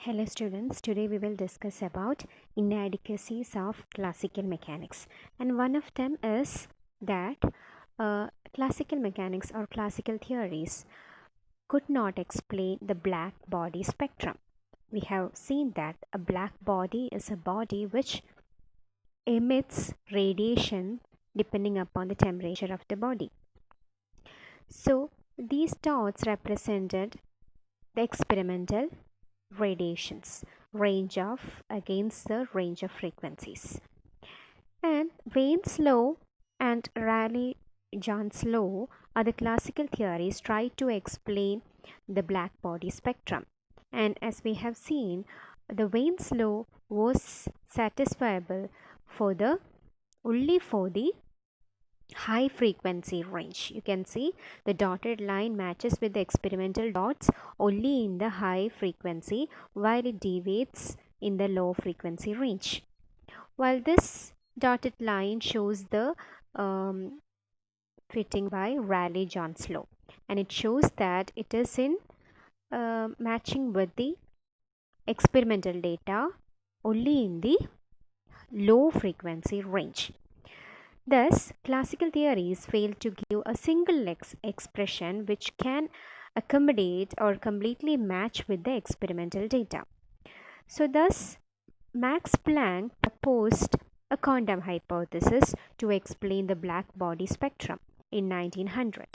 Hello students, today we will discuss about inadequacies of classical mechanics, and one of them is that classical mechanics or classical theories could not explain the black body spectrum. We have seen that a black body is a body which emits radiation depending upon the temperature of the body. So these dots represented the experimental radiations range of against the range of frequencies, and Wayne's law and Rayleigh-Jean's law are the classical theories try to explain the black body spectrum. And as we have seen, the Wayne's law was satisfiable for the only for the high frequency range. You can see the dotted line matches with the experimental dots only in the high frequency, while it deviates in the low frequency range. While this dotted line shows the fitting by Rayleigh-Jean's law, and it shows that it is in matching with the experimental data only in the low frequency range. Thus, classical theories fail to give a single expression which can accommodate or completely match with the experimental data. So thus, Max Planck proposed a quantum hypothesis to explain the black body spectrum in 1900.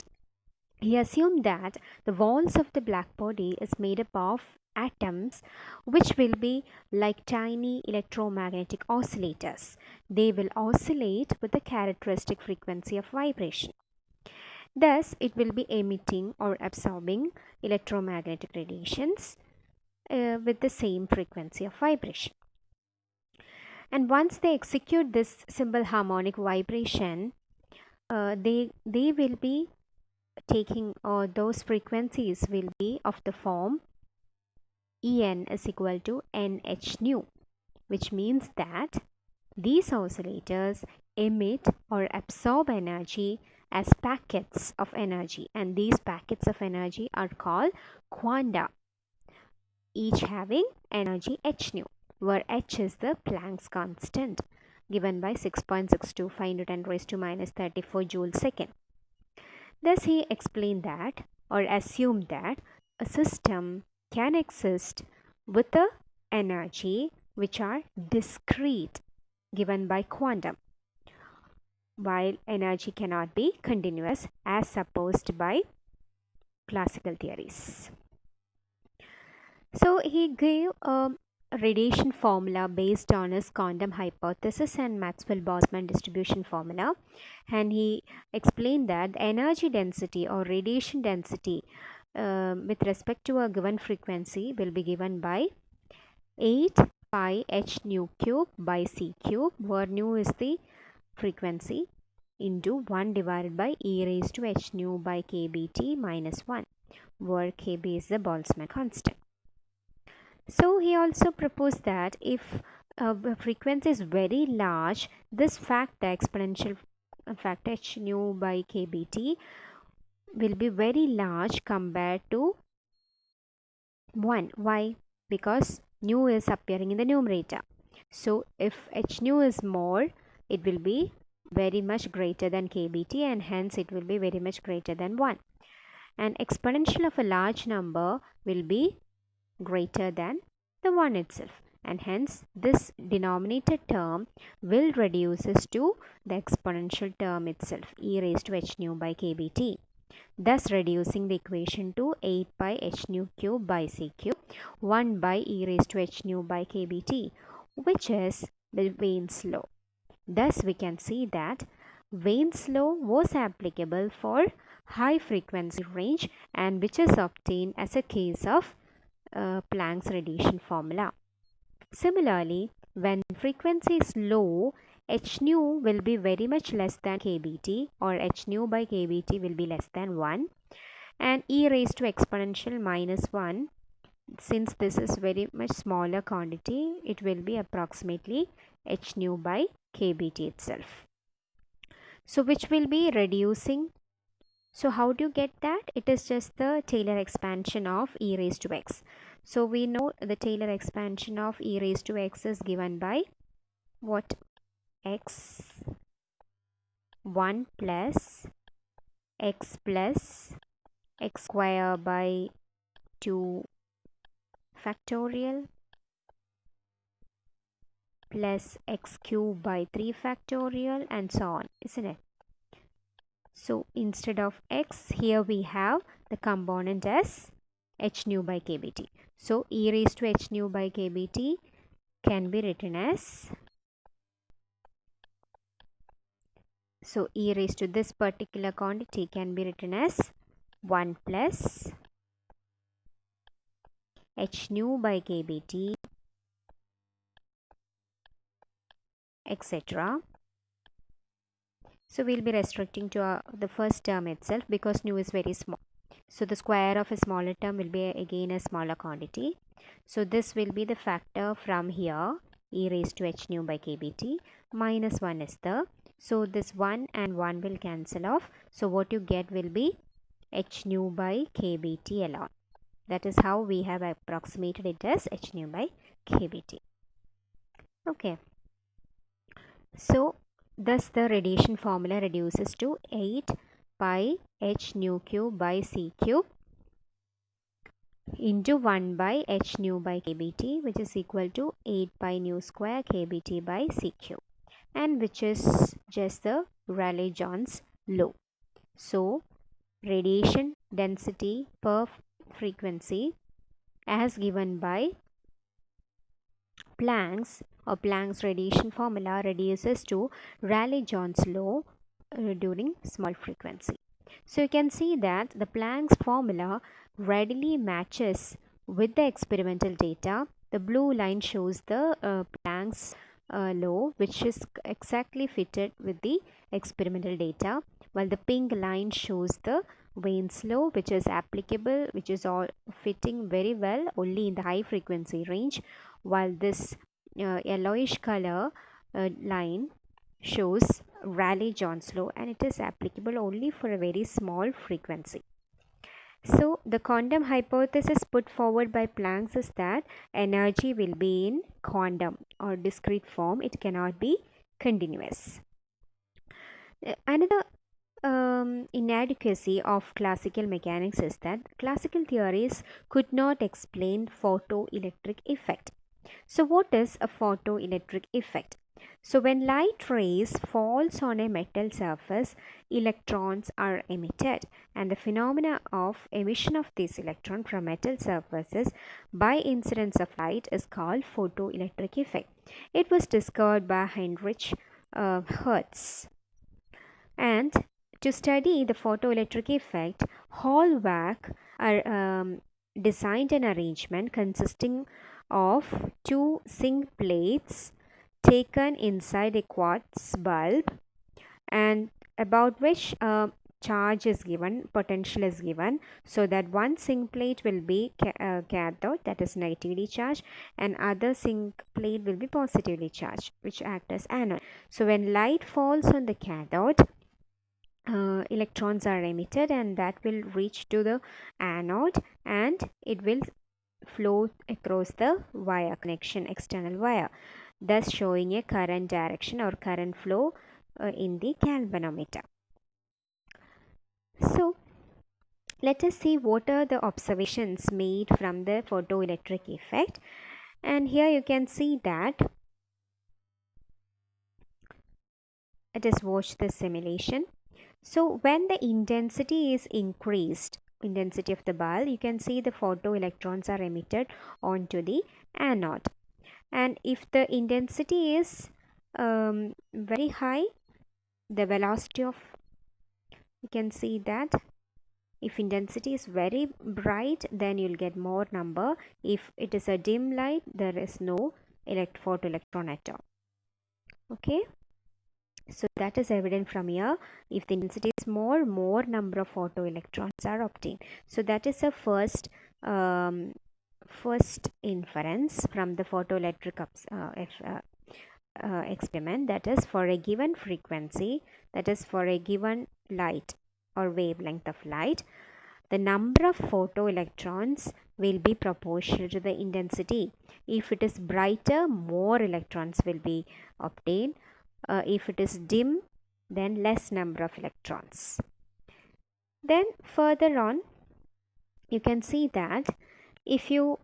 He assumed that the walls of the black body is made up of atoms which will be like tiny electromagnetic oscillators. They will oscillate with a characteristic frequency of vibration. Thus, it will be emitting or absorbing electromagnetic radiations with the same frequency of vibration. And once they execute this simple harmonic vibration, they will be taking those frequencies will be of the form En is equal to nh nu, which means that these oscillators emit or absorb energy as packets of energy, and these packets of energy are called quanta, each having energy h nu, where h is the Planck's constant given by 6.625 Newton raised to minus 34 joules second. Thus, he explained that or assumed that a system can exist with the energy which are discrete given by quantum, while energy cannot be continuous as supposed by classical theories. So he gave a radiation formula based on his quantum hypothesis and Maxwell-Boltzmann distribution formula, and he explained that the energy density or radiation density with respect to a given frequency will be given by 8 pi h nu cube by c cube, where nu is the frequency, into 1 divided by e raised to h nu by kBt minus 1, where kb is the Boltzmann constant. So he also proposed that if the frequency is very large, this fact, the exponential factor h nu by kBt, will be very large compared to 1. Why? Because nu is appearing in the numerator. So if h nu is more, it will be very much greater than kBt, and hence it will be very much greater than 1. And exponential of a large number will be greater than the 1 itself, and hence this denominator term will reduces to the exponential term itself, e raised to h nu by kBt, thus reducing the equation to 8 pi h nu cube by c cube 1 by e raised to h nu by kBt, which is the Wayne's law. Thus we can see that Wayne's law was applicable for high frequency range, and which is obtained as a case of Planck's radiation formula. Similarly, when frequency is low, h nu will be very much less than kBt, or h nu by kBt will be less than 1, and e raised to exponential minus 1, since this is very much smaller quantity, it will be approximately h nu by kBt itself. So which will be reducing. So how do you get that? It is just the Taylor expansion of e raised to x. So we know the Taylor expansion of e raised to x is given by what? X 1 plus x square by 2 factorial plus x cube by 3 factorial and so on, isn't it? So instead of x, here we have the component as h nu by kBt. So e raised to h nu by kBt can be written as, so e raised to this particular quantity can be written as 1 plus h nu by kBt, etc. So we'll be restricting to the first term itself because nu is very small. So the square of a smaller term will be again a smaller quantity. So this will be the factor from here, e raised to h nu by kBt minus 1 is the, so this 1 and 1 will cancel off. So what you get will be h nu by kBt alone. That is how we have approximated it as h nu by kBt. Okay. So thus the radiation formula reduces to 8 pi h nu cube by c cube into 1 by h nu by kBt, which is equal to 8 pi nu square kBt by c cube, and which is just the Rayleigh-Jeans law. So radiation density per frequency as given by Planck's radiation formula reduces to Rayleigh-Jeans law during small frequency. So you can see that the Planck's formula readily matches with the experimental data. The blue line shows the Planck's law, which is exactly fitted with the experimental data, while the pink line shows the Wien's law, which is applicable, which is all fitting very well only in the high frequency range, while this yellowish color line shows Rayleigh-Jeans law, and it is applicable only for a very small frequency. So the quantum hypothesis put forward by Planck is that energy will be in quantum or discrete form. It cannot be continuous. Another inadequacy of classical mechanics is that classical theories could not explain photoelectric effect. So what is a photoelectric effect? So when light rays falls on a metal surface, electrons are emitted, and the phenomena of emission of these electrons from metal surfaces by incidence of light is called photoelectric effect. It was discovered by Heinrich Hertz. And to study the photoelectric effect, Hallwag designed an arrangement consisting of two zinc plates taken inside a quartz bulb, and about which charge is given, potential is given, so that one zinc plate will be cathode, that is negatively charged, and other zinc plate will be positively charged, which act as anode. So when light falls on the cathode, electrons are emitted, and that will reach to the anode, and it will flow across the wire connection, external wire, thus showing a current direction or current flow in the galvanometer. So let us see what are the observations made from the photoelectric effect. And here you can see that, let us watch the simulation. So when the intensity is increased, intensity of the bulb, you can see the photoelectrons are emitted onto the anode. And if the intensity is very high, the velocity of, you can see that if intensity is very bright, then you'll get more number. If it is a dim light, there is no photoelectron at all. Okay. So that is evident from here. If the intensity is more number of photoelectrons are obtained. So that is a first inference from the photoelectric experiment, that is for a given frequency, that is for a given light or wavelength of light, the number of photoelectrons will be proportional to the intensity. If it is brighter, more electrons will be obtained. If it is dim, then less number of electrons. Then further on, you can see that if you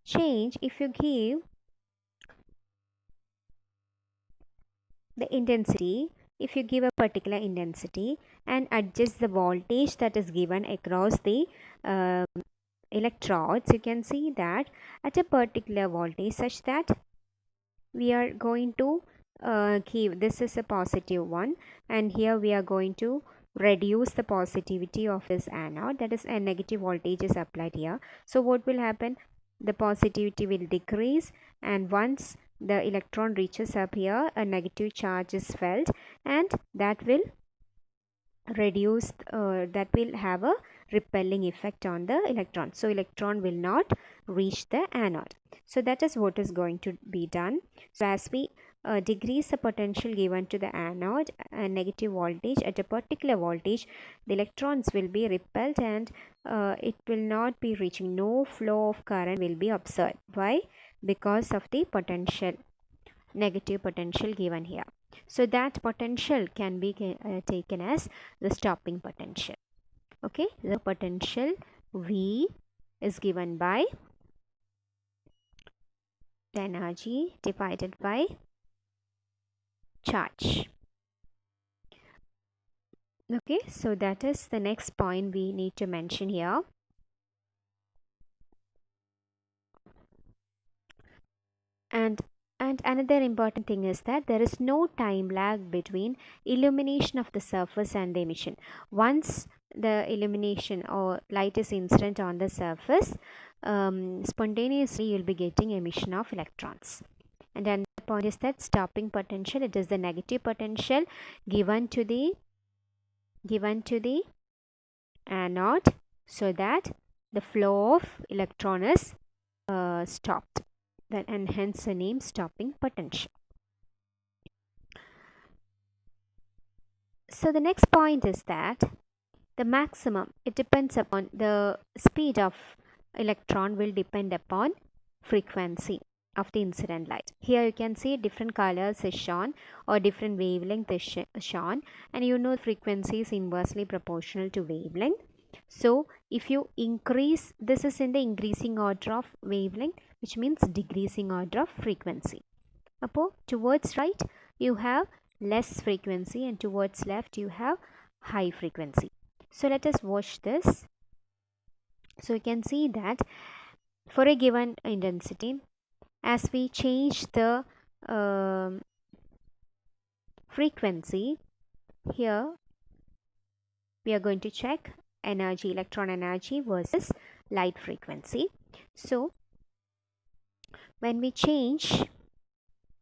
give the intensity, if you give a particular intensity and adjust the voltage that is given across the electrodes, you can see that at a particular voltage such that we are going to give, this is a positive one, and here we are going to reduce the positivity of this anode, that is a negative voltage is applied here. So what will happen? The positivity will decrease, and once the electron reaches up here, a negative charge is felt, and that will reduce, that will have a repelling effect on the electron. So electron will not reach the anode. So that is what is going to be done. So as we decrease the potential given to the anode, a negative voltage, at a particular voltage, the electrons will be repelled, and it will not be reaching, no flow of current will be observed. Why? Because of the potential, negative potential given here. So that potential can be taken as the stopping potential. Okay, the potential V is given by the energy divided by charge. Okay, so that is the next point we need to mention here. And another important thing is that there is no time lag between illumination of the surface and the emission. Once the illumination or light is incident on the surface, spontaneously you will be getting emission of electrons. And another point is that stopping potential, it is the negative potential given to the anode, so that the flow of electron is stopped, and hence the name stopping potential. So the next point is that the maximum, it depends upon the speed of electron, will depend upon frequency of the incident light. Here you can see different colors is shown, or different wavelength is shown, and you know frequency is inversely proportional to wavelength. So if you increase, this is in the increasing order of wavelength, which means decreasing order of frequency. Upon towards right you have less frequency, and towards left you have high frequency. So let us watch this. So you can see that for a given intensity, as we change the frequency, here we are going to check energy, electron energy versus light frequency. So when we change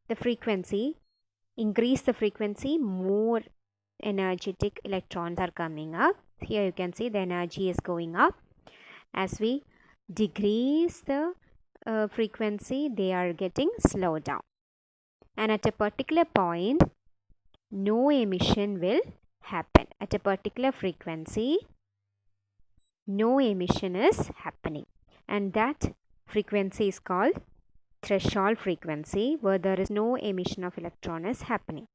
the frequency, increase the frequency, more energetic electrons are coming up. Here you can see the energy is going up. As we decrease the frequency, they are getting slowed down, and at a particular point no emission will happen. At a particular frequency no emission is happening, and that frequency is called threshold frequency, where there is no emission of electron is happening.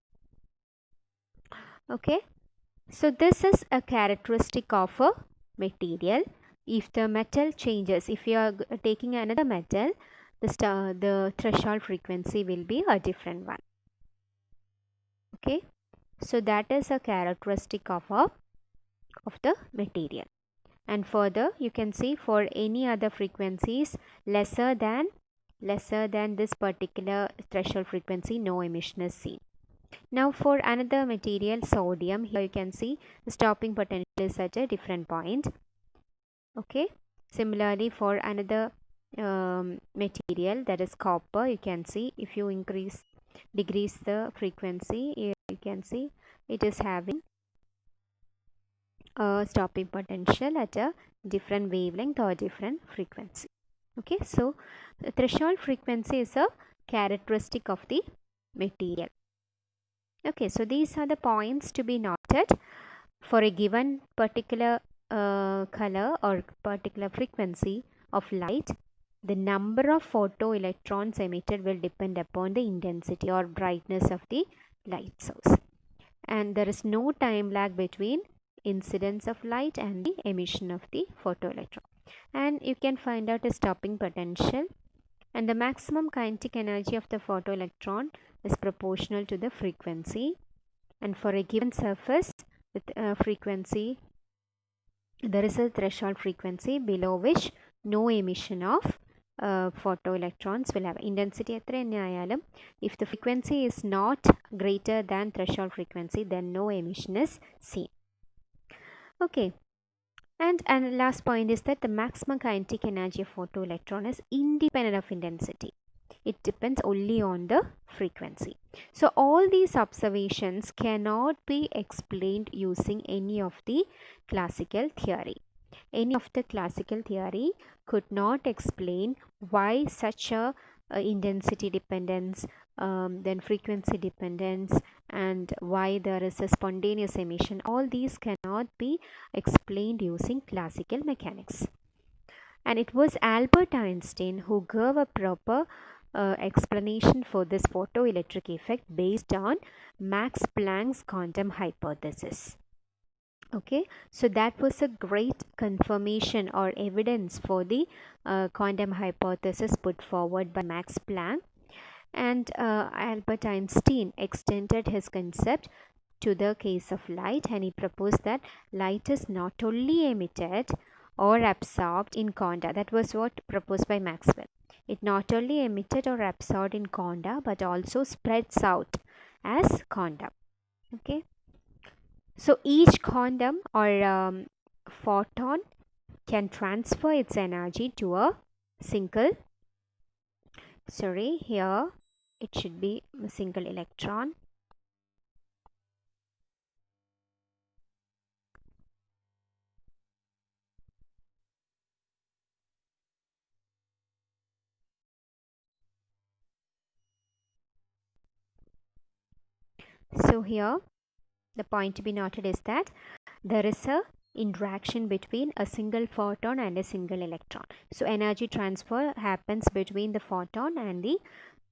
Okay, so this is a characteristic of a material. If the metal changes, if you are taking another metal, the threshold frequency will be a different one. Okay, so that is a characteristic of the material. And further you can see for any other frequencies lesser than this particular threshold frequency, no emission is seen. Now for another material, sodium, here you can see the stopping potential is at a different point. Okay, similarly for another material, that is copper, you can see if you decrease the frequency, you can see it is having a stopping potential at a different wavelength or different frequency. Okay, so the threshold frequency is a characteristic of the material. Okay, so these are the points to be noted for a given particular color or particular frequency of light, the number of photoelectrons emitted will depend upon the intensity or brightness of the light source. And there is no time lag between incidence of light and the emission of the photoelectron. And you can find out a stopping potential, and the maximum kinetic energy of the photoelectron is proportional to the frequency. And for a given surface with a frequency, there is a threshold frequency below which no emission of photoelectrons will have. Intensity എത്ര തന്നെ ആയാലും, if the frequency is not greater than threshold frequency, then no emission is seen. Okay. And last point is that the maximum kinetic energy of photoelectron is independent of intensity. It depends only on the frequency. So all these observations cannot be explained using any of the classical theory. Any of the classical theory could not explain why such a intensity dependence, then frequency dependence, and why there is a spontaneous emission. All these cannot be explained using classical mechanics. And it was Albert Einstein who gave a proper explanation for this photoelectric effect based on Max Planck's quantum hypothesis. Okay, so that was a great confirmation or evidence for the quantum hypothesis put forward by Max Planck. And Albert Einstein extended his concept to the case of light, and he proposed that light is not only emitted or absorbed in quanta. That was what proposed by Maxwell. It not only emitted or absorbed in quanta but also spreads out as quantum. Okay, so each quantum or photon can transfer its energy to a single, here it should be a single electron. So here the point to be noted is that there is a interaction between a single photon and a single electron. So energy transfer happens between the photon and the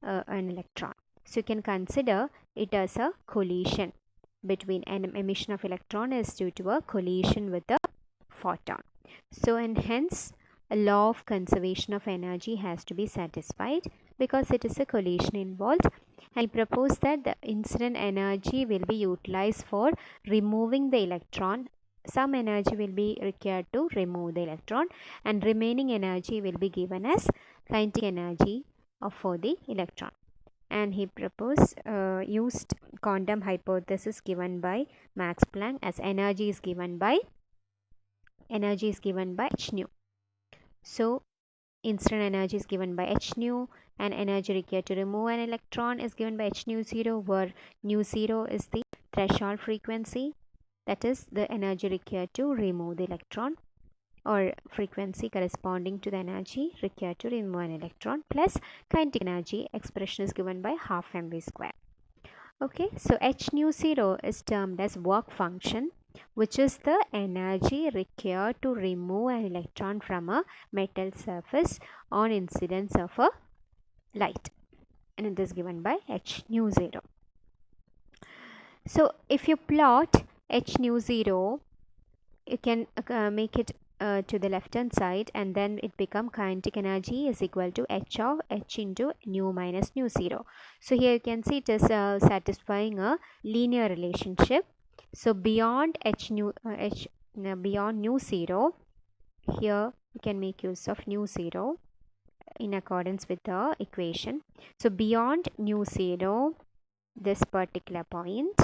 an electron. So you can consider it as a collision between an emission of electron is due to a collision with the photon. So and hence a law of conservation of energy has to be satisfied because it is a collision involved. And he proposed that the incident energy will be utilized for removing the electron. Some energy will be required to remove the electron, and remaining energy will be given as kinetic energy for the electron. And he proposed used quantum hypothesis given by Max Planck as energy is given by h nu. So incident energy is given by h nu, and energy required to remove an electron is given by h nu 0, where nu 0 is the threshold frequency, that is the energy required to remove the electron, or frequency corresponding to the energy required to remove an electron, plus kinetic energy expression is given by half mv square. Okay, so h nu 0 is termed as work function, which is the energy required to remove an electron from a metal surface on incidence of a light, and it is given by h nu 0. So if you plot h nu 0, you can make it to the left hand side, and then it become kinetic energy is equal to h into nu minus nu 0. So here you can see it is satisfying a linear relationship. So beyond beyond nu 0, here you can make use of nu 0 in accordance with the equation. So beyond nu 0, this particular point,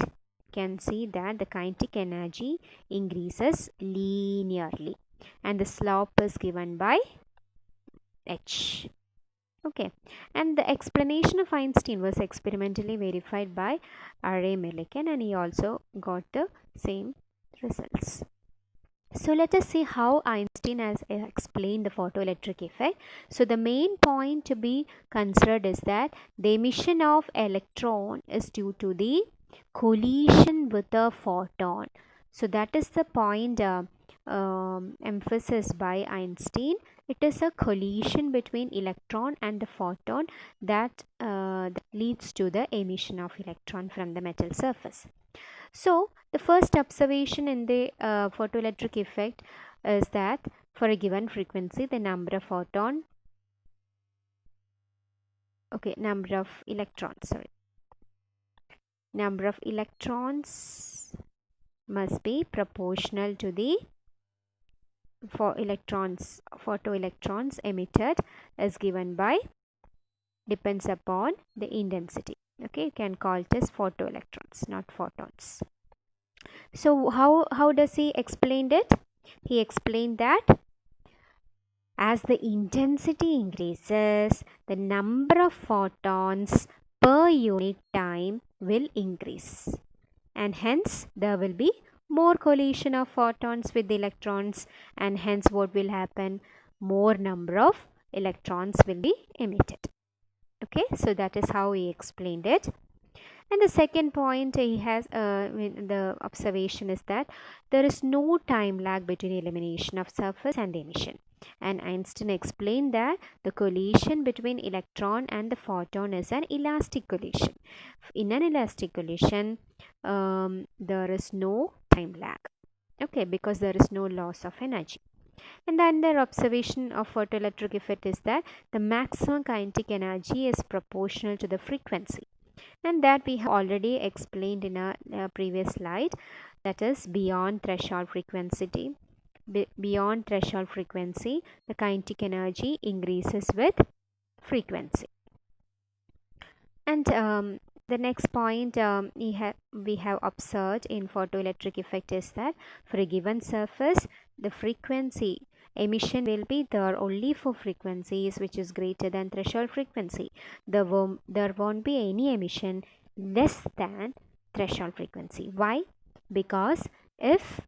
can see that the kinetic energy increases linearly, and the slope is given by h. Okay, and the explanation of Einstein was experimentally verified by R.A. Millikan, and he also got the same results. So let us see how Einstein has explained the photoelectric effect. So the main point to be considered is that the emission of electron is due to the collision with a photon. So that is the point emphasis by Einstein, it is a collision between electron and the photon that leads to the emission of electron from the metal surface. So the first observation in the photoelectric effect is that for a given frequency, the number of electrons must be proportional to the photoelectrons emitted is given by, depends upon the intensity. Okay, you can call it as photoelectrons, not photons. So how does he explain it? He explained that as the intensity increases, the number of photons per unit time will increase, and hence there will be more collision of photons with the electrons, and hence what will happen? More number of electrons will be emitted. Okay, so that is how he explained it. And the second point he has, the observation is that there is no time lag between elimination of surface and emission. And Einstein explained that the collision between electron and the photon is an elastic collision. In an elastic collision, there is no time lag. Okay, because there is no loss of energy. And then the observation of photoelectric effect is that the maximum kinetic energy is proportional to the frequency. And that we have already explained in a previous slide, that is beyond threshold frequency. Beyond threshold frequency, the kinetic energy increases with frequency. And the next point we have observed in photoelectric effect is that for a given surface, the frequency emission will be there only for frequencies which is greater than threshold frequency. There won't be any emission less than threshold frequency. Why? Because if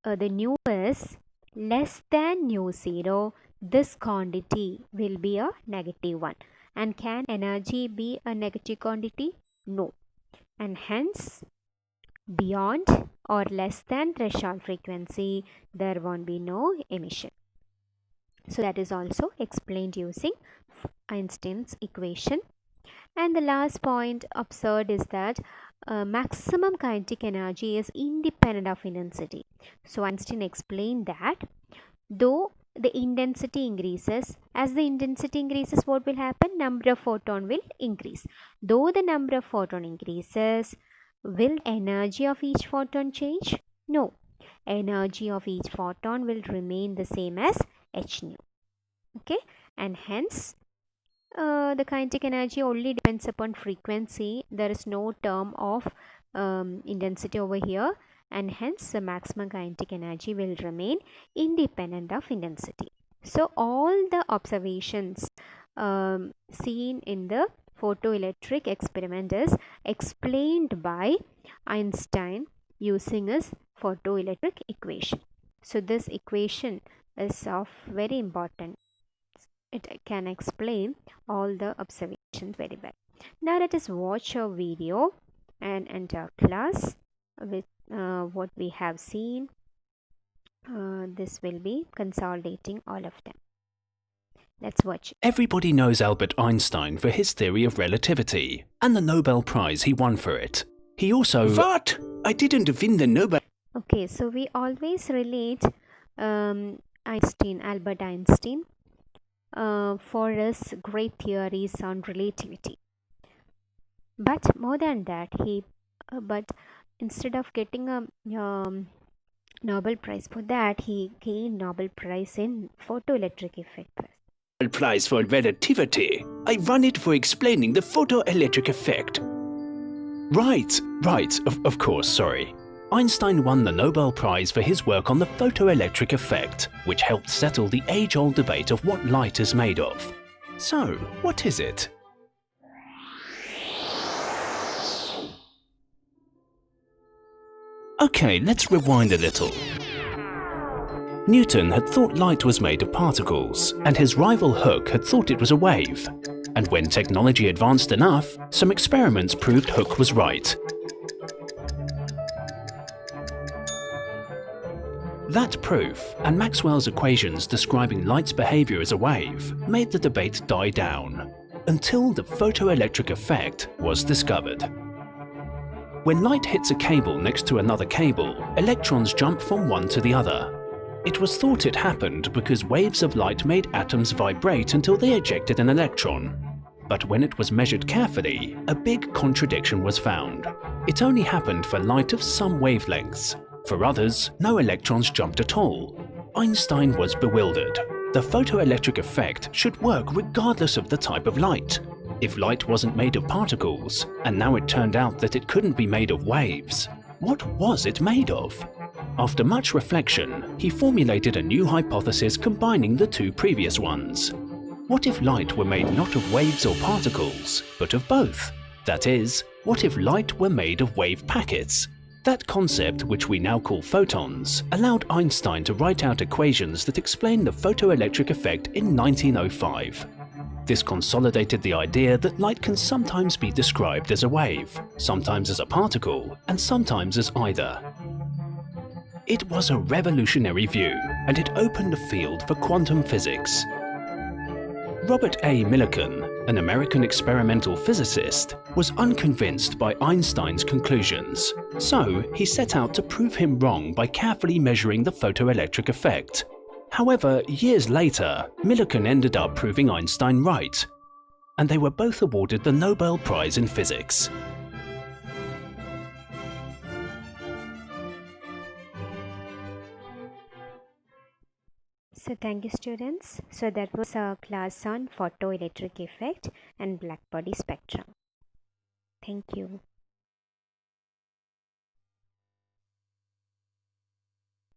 the nu is less than nu 0, this quantity will be a negative one. And can energy be a negative quantity? No. And hence beyond or less than threshold frequency, there won't be no emission. So that is also explained using Einstein's equation. And the last point observed is that maximum kinetic energy is independent of intensity. So Einstein explained that though the intensity increases, as the intensity increases, what will happen? Number of photon will increase. Though the number of photon increases, will energy of each photon change? No. Energy of each photon will remain the same as h nu. Okay, and hence the kinetic energy only depends upon frequency. There is no term of intensity over here, and hence the maximum kinetic energy will remain independent of intensity. So all the observations seen in the photoelectric experiment is explained by Einstein using his photoelectric equation. So this equation is of very important. It can explain all the observations very well. Now let us watch a video and enter class with what we have seen. This will be consolidating all of them. Let's watch. Everybody knows Albert Einstein for his theory of relativity and the Nobel Prize he won for it. He also... What? I didn't win the Nobel... Okay, so we always relate Albert Einstein for his great theories on relativity. But more than that, but instead of getting a Nobel Prize for that, he gained Nobel Prize in photoelectric effect. Prize for relativity. I won it for explaining the photoelectric effect. Right, of course, sorry. Einstein won the Nobel Prize for his work on the photoelectric effect, which helped settle the age-old debate of what light is made of. So, what is it? Okay, let's rewind a little. Newton had thought light was made of particles, and his rival Hooke had thought it was a wave. And when technology advanced enough, some experiments proved Hooke was right. That proof, and Maxwell's equations describing light's behavior as a wave, made the debate die down, until the photoelectric effect was discovered. When light hits a cable next to another cable, electrons jump from one to the other. It was thought it happened because waves of light made atoms vibrate until they ejected an electron. But when it was measured carefully, a big contradiction was found. It only happened for light of some wavelengths. For others, no electrons jumped at all. Einstein was bewildered. The photoelectric effect should work regardless of the type of light. If light wasn't made of particles, and now it turned out that it couldn't be made of waves, what was it made of? After much reflection, he formulated a new hypothesis combining the two previous ones. What if light were made not of waves or particles, but of both? That is, what if light were made of wave packets? That concept, which we now call photons, allowed Einstein to write out equations that explain the photoelectric effect in 1905. This consolidated the idea that light can sometimes be described as a wave, sometimes as a particle, and sometimes as either. It was a revolutionary view, and it opened the field for quantum physics. Robert A. Millikan, an American experimental physicist, was unconvinced by Einstein's conclusions, so he set out to prove him wrong by carefully measuring the photoelectric effect. However, years later, Millikan ended up proving Einstein right, and they were both awarded the Nobel Prize in Physics. So thank you, students. So that was our class on photoelectric effect and blackbody spectrum. Thank you.